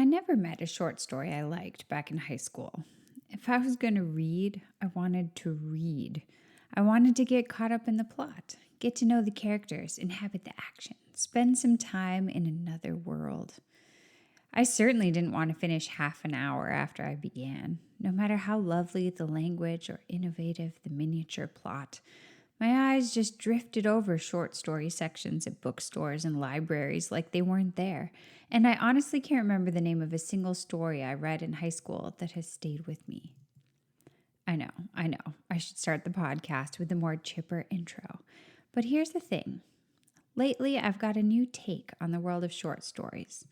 never met a short story I liked back in high school. If I was going to read, I wanted to read. I wanted to get caught up in the plot, get to know the characters, inhabit the action, spend some time in another world. I certainly didn't want to finish half an hour after I began, no matter how lovely the language or innovative the miniature plot. My eyes just drifted over short story sections at bookstores and libraries like they weren't there, and I honestly can't remember the name of a single story I read in high school that has stayed with me. I know. I should start the podcast with a more chipper intro. But here's the thing. Lately, I've got a new take on the world of short stories.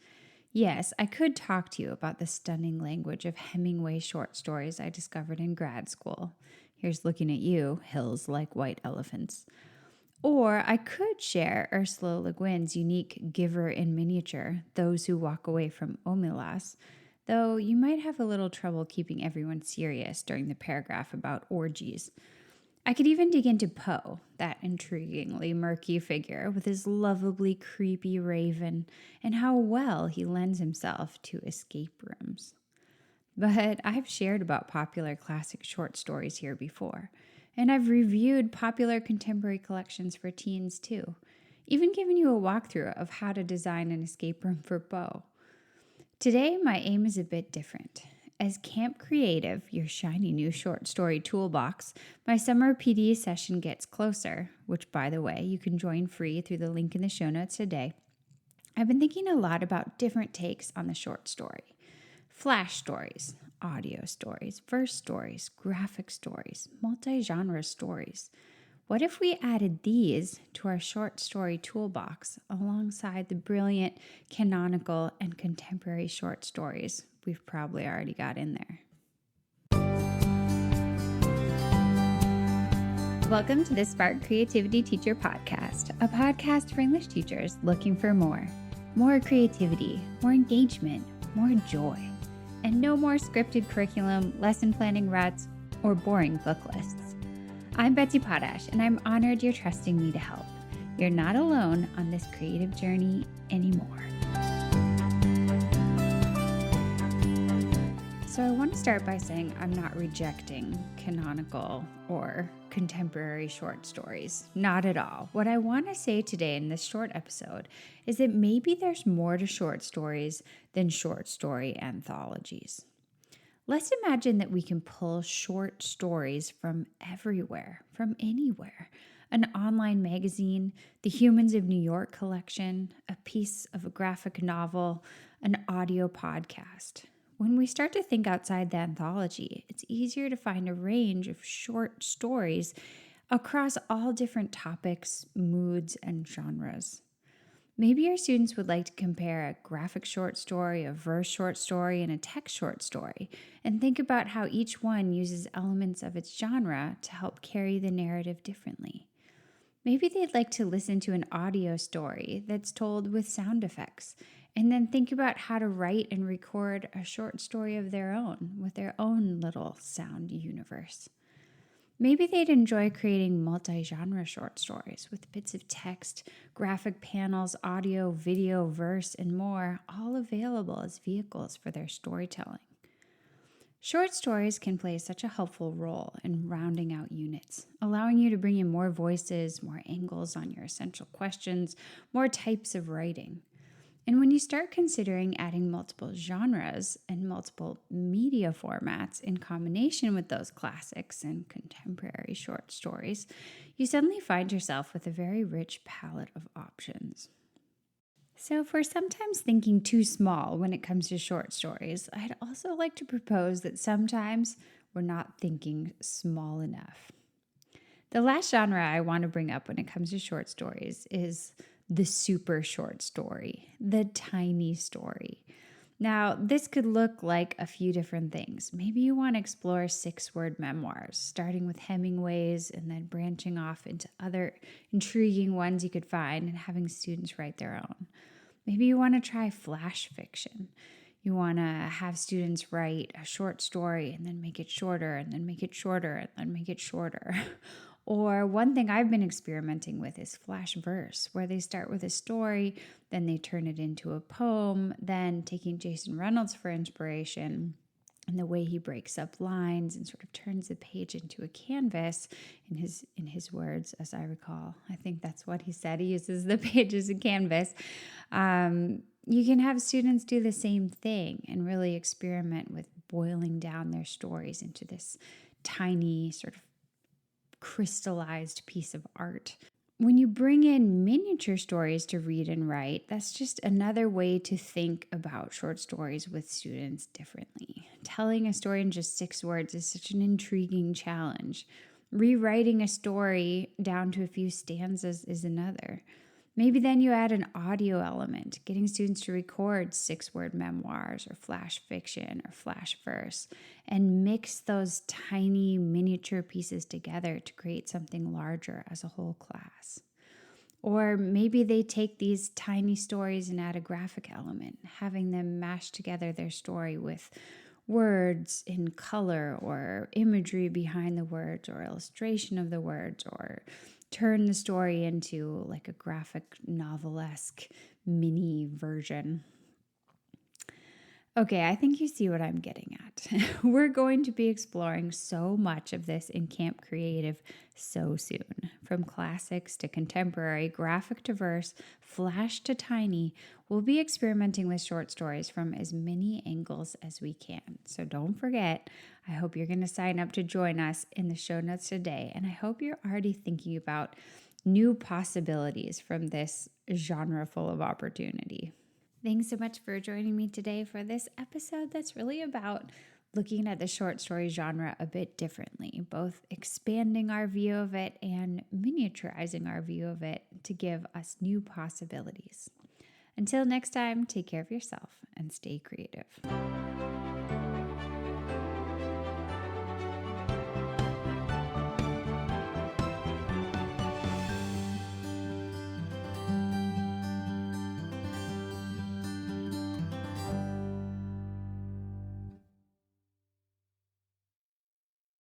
Yes, I could talk to you about the stunning language of Hemingway's short stories I discovered in grad school. Here's looking at you, hills like white elephants. Or I could share Ursula Le Guin's unique giver in miniature, Those Who Walk Away from Omelas, though you might have a little trouble keeping everyone serious during the paragraph about orgies. I could even dig into Poe, that intriguingly murky figure with his lovably creepy raven, and how well he lends himself to escape rooms. But I've shared about popular classic short stories here before, and I've reviewed popular contemporary collections for teens too, even given you a walkthrough of how to design an escape room for Poe. Today, my aim is a bit different. As Camp Creative, your shiny new short story toolbox, my summer PD session gets closer, which, by the way, you can join free through the link in the show notes today. I've been thinking a lot about different takes on the short story. Flash stories, audio stories, verse stories, graphic stories, multi-genre stories. What if we added these to our short story toolbox alongside the brilliant canonical and contemporary short stories we've probably already got in there? Welcome to the Spark Creativity Teacher Podcast, a podcast for English teachers looking for more. More creativity, more engagement, more joy. And no more scripted curriculum, lesson planning ruts, or boring book lists. I'm Betsy Potash, and I'm honored you're trusting me to help. You're not alone on this creative journey anymore. So I want to start by saying I'm not rejecting canonical or contemporary short stories. Not at all. What I want to say today in this short episode is that maybe there's more to short stories than short story anthologies. Let's imagine that we can pull short stories from everywhere, from anywhere. An online magazine, the Humans of New York collection, a piece of a graphic novel, an audio podcast. When we start to think outside the anthology, it's easier to find a range of short stories across all different topics, moods, and genres. Maybe your students would like to compare a graphic short story, a verse short story, and a text short story, and think about how each one uses elements of its genre to help carry the narrative differently. Maybe they'd like to listen to an audio story that's told with sound effects, and then think about how to write and record a short story of their own with their own little sound universe. Maybe they'd enjoy creating multi-genre short stories with bits of text, graphic panels, audio, video, verse, and more, all available as vehicles for their storytelling. Short stories can play such a helpful role in rounding out units, allowing you to bring in more voices, more angles on your essential questions, more types of writing. And when you start considering adding multiple genres and multiple media formats in combination with those classics and contemporary short stories, you suddenly find yourself with a very rich palette of options. So if we're sometimes thinking too small when it comes to short stories, I'd also like to propose that sometimes we're not thinking small enough. The last genre I want to bring up when it comes to short stories is the super short story, the tiny story. Now, this could look like a few different things. Maybe you want to explore 6-word memoirs, starting with Hemingway's and then branching off into other intriguing ones you could find and having students write their own. Maybe you want to try flash fiction. You want to have students write a short story and then make it shorter and then make it shorter and then make it shorter. Or one thing I've been experimenting with is flash verse, where they start with a story, then they turn it into a poem, then taking Jason Reynolds for inspiration and the way he breaks up lines and sort of turns the page into a canvas in his words, as I recall. I think that's what he said. He uses the page as a canvas. You can have students do the same thing and really experiment with boiling down their stories into this tiny sort of crystallized piece of art. When you bring in miniature stories to read and write, that's just another way to think about short stories with students differently. Telling a story in just 6 words is such an intriguing challenge. Rewriting a story down to a few stanzas is another. Maybe then you add an audio element, getting students to record 6-word memoirs or flash fiction or flash verse, and mix those tiny miniature pieces together to create something larger as a whole class. Or maybe they take these tiny stories and add a graphic element, having them mash together their story with words in color or imagery behind the words or illustration of the words, or turn the story into like a graphic novel-esque mini version. Okay, I think you see what I'm getting at. We're going to be exploring so much of this in Camp Creative so soon. From classics to contemporary, graphic to verse, flash to tiny, we'll be experimenting with short stories from as many angles as we can. So don't forget, I hope you're going to sign up to join us in the show notes today. And I hope you're already thinking about new possibilities from this genre full of opportunity. Thanks so much for joining me today for this episode that's really about looking at the short story genre a bit differently, both expanding our view of it and miniaturizing our view of it to give us new possibilities. Until next time, take care of yourself and stay creative.